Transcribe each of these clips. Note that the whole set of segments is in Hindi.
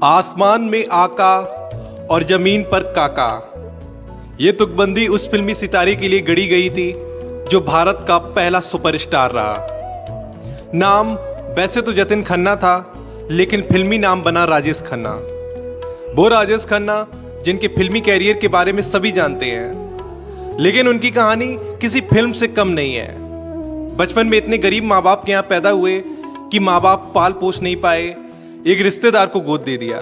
आसमान में आका और जमीन पर काका। ये तुकबंदी उस फिल्मी सितारे के लिए गढ़ी गई थी जो भारत का पहला सुपरस्टार रहा। नाम वैसे तो जतिन खन्ना था, लेकिन फिल्मी नाम बना राजेश खन्ना। वो राजेश खन्ना जिनके फिल्मी कैरियर के बारे में सभी जानते हैं, लेकिन उनकी कहानी किसी फिल्म से कम नहीं है। बचपन में इतने गरीब माँ बाप के यहाँ पैदा हुए कि माँ बाप पाल पोस नहीं पाए, एक रिश्तेदार को गोद दे दिया।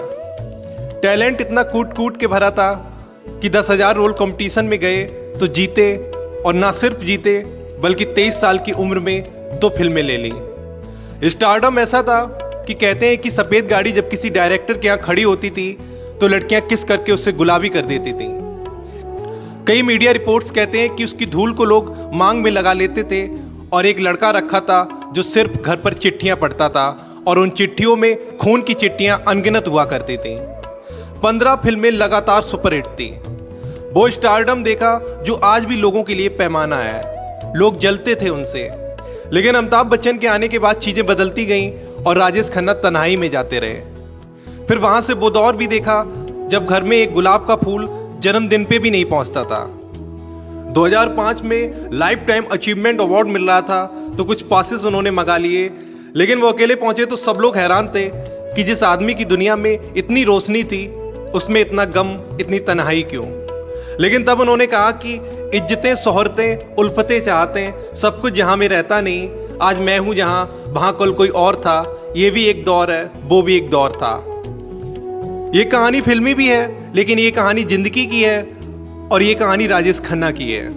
टैलेंट इतना कूट कूट के भरा था कि 10,000 रोल कंपटीशन में गए तो जीते, और ना सिर्फ जीते बल्कि 23 साल की उम्र में 2 फिल्में ले ली। स्टारडम ऐसा था कि कहते हैं कि सफ़ेद गाड़ी जब किसी डायरेक्टर के यहाँ खड़ी होती थी तो लड़कियां किस करके उससे गुलाबी कर देती थीं। कई मीडिया रिपोर्ट्स कहते हैं कि उसकी धूल को लोग मांग में लगा लेते थे, और एक लड़का रखा था जो सिर्फ घर पर चिट्ठियां पढ़ता था, और उन चिट्ठियों में खून की चिट्ठियां अनगिनत हुआ करती थीं। 15 फिल्में लगातार सुपरहिट थी। वो स्टारडम देखा जो आज भी लोगों के लिए पैमाना है। लोग जलते थे उनसे, लेकिन अमिताभ बच्चन के आने के बाद चीजें बदलती गईं और राजेश खन्ना तन्हाई में जाते रहे। फिर वहां से वो दौर भी देखा जब घर में एक गुलाब का फूल जन्मदिन पे भी नहीं पहुंचता था। 2005 में लाइफ टाइम अचीवमेंट अवार्ड मिल रहा था तो कुछ पासेस उन्होंने मंगा लिए, लेकिन वो अकेले पहुंचे तो सब लोग हैरान थे कि जिस आदमी की दुनिया में इतनी रोशनी थी उसमें इतना गम, इतनी तन्हाई क्यों। लेकिन तब उन्होंने कहा कि इज्जतें, सोहरतें, उल्फतें चाहतें, सब कुछ जहां में रहता नहीं। आज मैं हूं जहां, वहां कल कोई और था। ये भी एक दौर है, वो भी एक दौर था। ये कहानी फिल्मी भी है, लेकिन ये कहानी जिंदगी की है, और ये कहानी राजेश खन्ना की है।